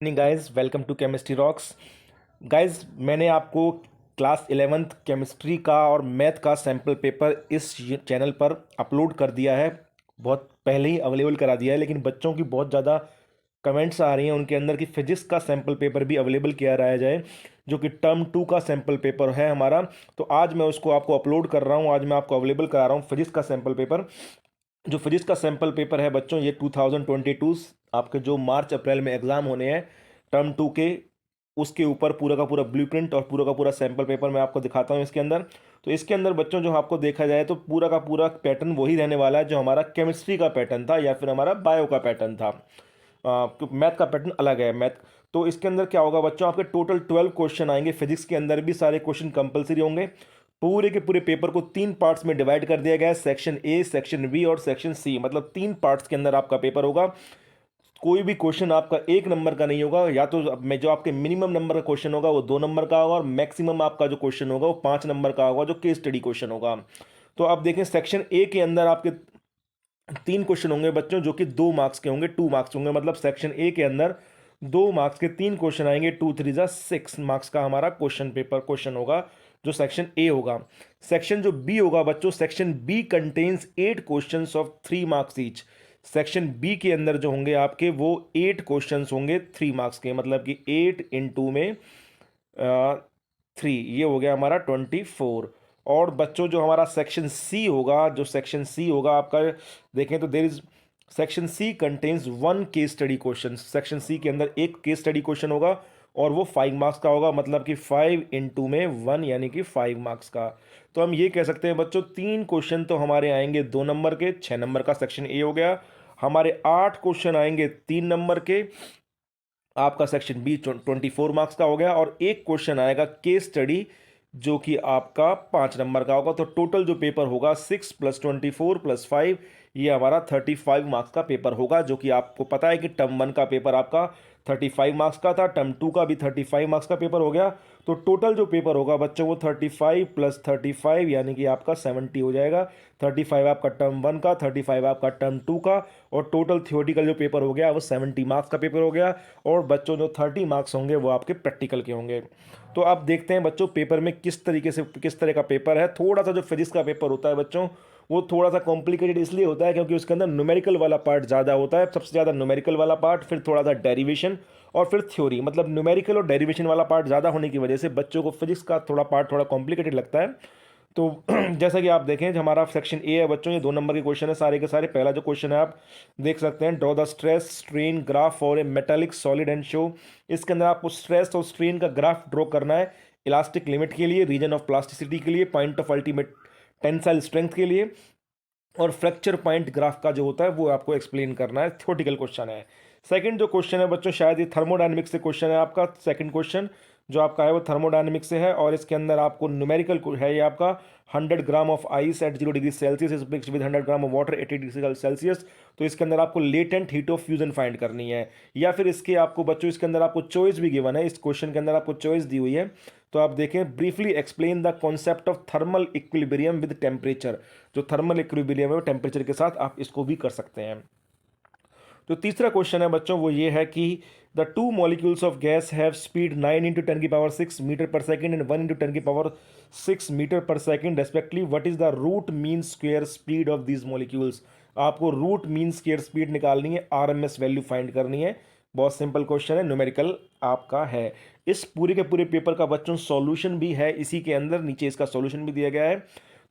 Morning guys, welcome to chemistry rocks. Guys, मैंने आपको class 11th chemistry का और मैथ का सैम्पल पेपर इस चैनल पर अपलोड कर दिया है। बहुत पहले ही अवेलेबल करा दिया है, लेकिन बच्चों की बहुत ज़्यादा कमेंट्स आ रही हैं उनके अंदर कि फिजिक्स का सैम्पल पेपर भी अवेलेबल किया रहा जाए, जो कि टर्म 2 का सैम्पल पेपर है हमारा। तो आज मैं उसको आपको अपलोड कर रहा हूँ, आज मैं आपको अवेलेबल करा रहा हूँ फिजिक्स का सैम्पल पेपर। जो फिजिक्स का सैम्पल पेपर है बच्चों, ये 2022 आपके जो मार्च अप्रैल में एग्ज़ाम होने हैं टर्म 2 के, उसके ऊपर पूरा का पूरा ब्लूप्रिंट और पूरा का पूरा सैम्पल पेपर मैं आपको दिखाता हूँ इसके अंदर। तो इसके अंदर बच्चों जो आपको देखा जाए तो पूरा का पूरा पैटर्न वही रहने वाला है जो हमारा केमिस्ट्री का पैटर्न था या फिर हमारा बायो का पैटर्न था। मैथ का पैटर्न अलग है मैथ। तो इसके अंदर क्या होगा बच्चों, आपके टोटल 12 क्वेश्चन आएंगे। फिजिक्स के अंदर भी सारे क्वेश्चन कंपलसरी होंगे। पूरे के पूरे पेपर को 3 पार्ट्स में डिवाइड कर दिया गया है, सेक्शन ए, सेक्शन बी और सेक्शन सी, मतलब 3 पार्ट्स के अंदर आपका पेपर होगा। कोई भी क्वेश्चन आपका 1 नंबर का नहीं होगा, या तो मैं जो आपके मिनिमम नंबर का क्वेश्चन होगा वो 2 नंबर का होगा, और मैक्सिमम आपका जो क्वेश्चन होगा वो 5 नंबर का होगा, जो केस स्टडी क्वेश्चन होगा। तो आप देखें सेक्शन ए के अंदर आपके 3 क्वेश्चन होंगे बच्चों, जो कि 2 मार्क्स के होंगे, 2 मार्क्स होंगे। मतलब सेक्शन ए के अंदर 2 मार्क्स के 3 क्वेश्चन आएंगे, 2 3 जा 6 मार्क्स का हमारा क्वेश्चन पेपर क्वेश्चन होगा, जो सेक्शन ए होगा। सेक्शन जो बी होगा बच्चों, section B contains 8 questions of 3 marks each. Section B के अंदर जो होंगे आपके वो 8 क्वेश्चंस होंगे 3 मार्क्स के, मतलब कि 8 × 2 में 3, ये हो गया हमारा 24। और बच्चों जो हमारा सेक्शन सी होगा, जो सेक्शन सी होगा आपका, देखें तो there is section C contains 1 case study question. Section C के अंदर एक केस स्टडी क्वेश्चन होगा और वो 5 मार्क्स का होगा, मतलब कि 5 × 2 में 1, यानी कि 5 मार्क्स का। तो हम ये कह सकते हैं बच्चों, 3 क्वेश्चन तो हमारे आएंगे 2 नंबर के, 6 नंबर का सेक्शन ए हो गया। हमारे 8 क्वेश्चन आएंगे 3 नंबर के, आपका सेक्शन बी 24 मार्क्स का हो गया। और एक क्वेश्चन आएगा केस स्टडी, जो कि आपका 5 नंबर का होगा। तो टोटल जो पेपर होगा 6 + 24 + 5, ये हमारा 35 मार्क्स का पेपर होगा। जो कि आपको पता है कि टर्म 1 का पेपर आपका 35 मार्क्स का था, टर्म 2 का भी 35 मार्क्स का पेपर हो गया। तो टोटल जो पेपर होगा बच्चों वो 35 + 35, यानी कि आपका 70 हो जाएगा। 35 आपका टर्म 1 का, 35 आपका टर्म 2 का, और टोटल थियोटिकल जो पेपर हो गया वो 70 मार्क्स का पेपर हो गया। और बच्चों जो 30 मार्क्स होंगे वो आपके प्रैक्टिकल के होंगे। तो आप देखते हैं बच्चों पेपर में किस तरीके से किस तरह का पेपर है। थोड़ा सा जो फिजिक्स का पेपर होता है बच्चों, वो थोड़ा सा कॉम्प्लिकेटेड इसलिए होता है क्योंकि उसके अंदर न्यूमेरिकल वाला पार्ट ज़्यादा होता है, सबसे ज़्यादा न्यूमेरिकल वाला पार्ट, फिर थोड़ा सा डेरिवेशन और फिर थ्योरी। मतलब न्यूमेरिकल और डेरिवेशन वाला पार्ट ज़्यादा होने की वजह से बच्चों को फिजिक्स का थोड़ा पार्ट थोड़ा कॉम्प्लिकेटेड लगता है। तो जैसा कि आप देखें, जो हमारा सेक्शन ए है बच्चों, ये 2 नंबर के क्वेश्चन है सारे के सारे। पहला जो क्वेश्चन है आप देख सकते हैं, draw the stress strain graph for a metallic solid and show. इसके अंदर आपको स्ट्रेस और स्ट्रेन का ग्राफ ड्रॉ करना है, इलास्टिक लिमिट के लिए, रीजन ऑफ प्लास्टिसिटी के लिए, point of ultimate tensile strength के लिए, और फ्रैक्चर पॉइंट ग्राफ का जो होता है वो आपको एक्सप्लेन करना है। थ्योरेटिकल क्वेश्चन है। सेकंड जो क्वेश्चन है बच्चों, शायद ये थर्मोडायनेमिक्स से क्वेश्चन है आपका। सेकंड क्वेश्चन जो आपका है वो थर्मोडायनेमिक्स से है, और इसके अंदर आपको न्यूमेरिकल है ये आपका 100 gram of ice eight 0 degree Celsius is mixed with 100 gram of water 80 degree Celsius. तो इसके अंदर आपको latent heat of fusion find करनी है। या फिर इसके आपको बच्चों इसके अंदर आपको चॉइस भी गिवन है, इस क्वेश्चन के अंदर आपको चॉइस दी हुई है। तो आप देखें, briefly explain the concept of thermal equilibrium with temperature. जो थर्मल इक्विलिब्रियम है वो टेम्परेचर के साथ आप इसको भी कर सकते हैं। तो तीसरा क्वेश्चन है बच्चों वो ये है कि the two molecules of gas have speed 9 × 10⁻6 metre per second and 1 × 10⁻6 metre per second respectively, what is the root mean square speed of these molecules. आपको रूट मीन स्क्वायर स्पीड निकालनी है, आरएमएस वैल्यू फाइंड करनी है। बहुत simple question है, numerical आपका है। इस पूरे के पूरे पेपर का बच्चों सॉल्यूशन भी है इसी के अंदर, नीचे इसका सॉल्यूशन भी दिया गया है।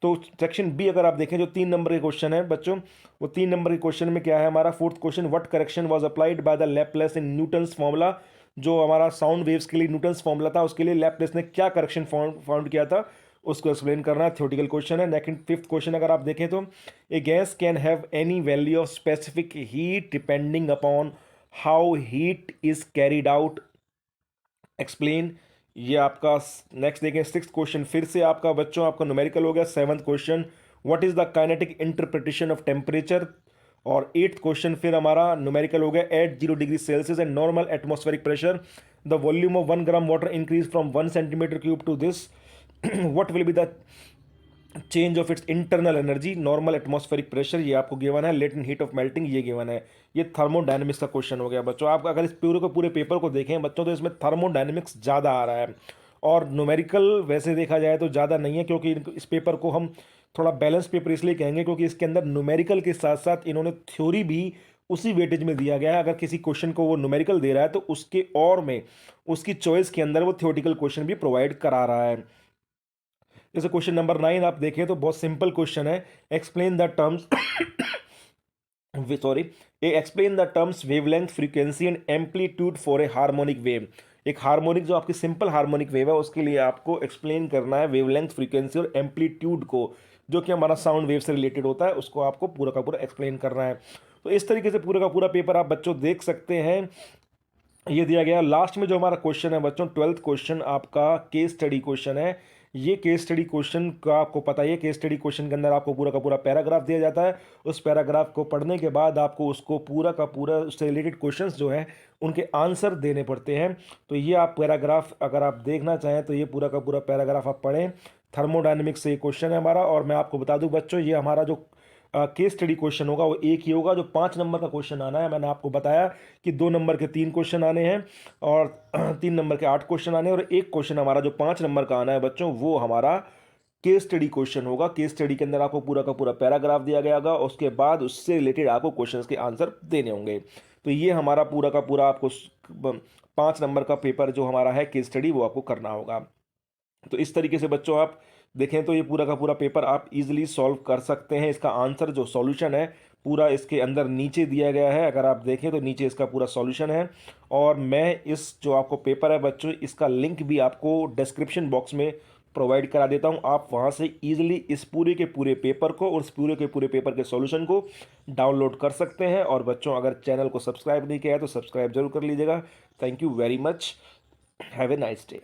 तो सेक्शन बी अगर आप देखें, जो 3 नंबर के क्वेश्चन है बच्चों, वो 3 नंबर के क्वेश्चन में क्या है हमारा fourth question, what correction was applied by the Laplace in Newton's formula. जो हमारा साउंड वेव्स के लिए न्यूटन्स फॉर्मूला था, उसके लिए लैपलेस ने क्या करेक्शन फाउंड किया था, उसको एक्सप्लेन करना है। थ्योरेटिकल क्वेश्चन है। नेक्स्ट फिफ्थ क्वेश्चन अगर आप देखें तो, a gas can have any value of specific heat depending upon how heat is carried out, explain. ये आपका नेक्स्ट देखें सिक्स क्वेश्चन, फिर से आपका बच्चों आपका न्यूमेरिकल हो गया। Seventh question, what is the kinetic interpretation of temperature. और एट्थ क्वेश्चन फिर हमारा न्यूमेरिकल हो गया, at 0 degree Celsius and normal atmospheric pressure the volume of 1 gram water increase from 1 centimetre cube to this, what will be the change of its internal energy, normal atmospheric pressure ये आपको given है, latent heat of melting ये given है। ये thermodynamics का question हो गया बच्चों। आप अगर इस पूरे को पूरे पेपर को देखें बच्चों तो इसमें थर्मोडायनेमिक्स ज़्यादा आ रहा है, और न्यूमेरिकल वैसे देखा जाए तो ज़्यादा नहीं है, क्योंकि इस पेपर को हम थोड़ा बैलेंस पेपर इसलिए कहेंगे क्योंकि इसके अंदर न्यूमेरिकल के साथ साथ इन्होंने थ्योरी भी उसी वेटेज में दिया गया है। अगर किसी क्वेश्चन को वो न्यूमेरिकल दे रहा है तो उसके और में उसकी चॉइस के अंदर वो थ्योरेटिकल क्वेश्चन भी प्रोवाइड करा रहा है। जैसे क्वेश्चन नंबर 9 आप देखें तो बहुत सिंपल क्वेश्चन है। Explain the terms sorry explain the terms wavelength, frequency and amplitude for a harmonic wave. एक हार्मोनिक जो आपकी सिंपल हार्मोनिक वेव है उसके लिए आपको एक्सप्लेन करना है वेवलेंथ, फ्रीक्वेंसी और एम्पलीट्यूड को, जो कि हमारा साउंड वेव से रिलेटेड होता है, उसको आपको पूरा का पूरा एक्सप्लेन करना है। तो इस तरीके से पूरा का पूरा पेपर आप बच्चों देख सकते हैं। ये दिया गया लास्ट में जो हमारा क्वेश्चन है बच्चों 12th क्वेश्चन आपका केस स्टडी क्वेश्चन है। ये केस स्टडी क्वेश्चन का आपको पता है, केस स्टडी क्वेश्चन के अंदर आपको पूरा का पूरा पैराग्राफ दिया जाता है। उस पैराग्राफ को पढ़ने के बाद आपको उसको पूरा का पूरा उससे रिलेटेड क्वेश्चंस जो हैं उनके आंसर देने पड़ते हैं। तो ये आप पैराग्राफ अगर आप देखना चाहें तो ये पूरा का पूरा पैराग्राफ आप पढ़ें। थर्मोडायनेमिक्स से ये क्वेश्चन है हमारा, और मैं आपको बता दूं बच्चों ये हमारा जो केस स्टडी क्वेश्चन होगा वो एक ही होगा। जो 5 नंबर का क्वेश्चन आना है, मैंने आपको बताया कि 2 नंबर के 3 क्वेश्चन आने हैं और 3 नंबर के 8 क्वेश्चन आने हैं, और एक क्वेश्चन हमारा जो 5 नंबर का आना है बच्चों वो हमारा केस स्टडी क्वेश्चन होगा। केस स्टडी के अंदर आपको पूरा का पूरा पैराग्राफ दिया गया होगा, उसके बाद उससे रिलेटेड आपको क्वेश्चंस के आंसर देने होंगे। तो ये हमारा पूरा का पूरा आपको 5 नंबर का पेपर जो हमारा है केस स्टडी वो आपको करना होगा। तो इस तरीके से बच्चों आप देखें तो ये पूरा का पूरा पेपर आप इजीली सॉल्व कर सकते हैं। इसका आंसर जो सॉल्यूशन है पूरा इसके अंदर नीचे दिया गया है, अगर आप देखें तो नीचे इसका पूरा सॉल्यूशन है। और मैं इस जो आपको पेपर है बच्चों इसका लिंक भी आपको डिस्क्रिप्शन बॉक्स में प्रोवाइड करा देता हूं। आप वहां से इजीली इस पूरे के पूरे पेपर को और इस पूरे के पूरे पेपर के सॉल्यूशन को डाउनलोड कर सकते हैं। और बच्चों अगर चैनल को सब्सक्राइब नहीं किया है तो सब्सक्राइब जरूर कर लीजिएगा। Thank you very much, have a nice day.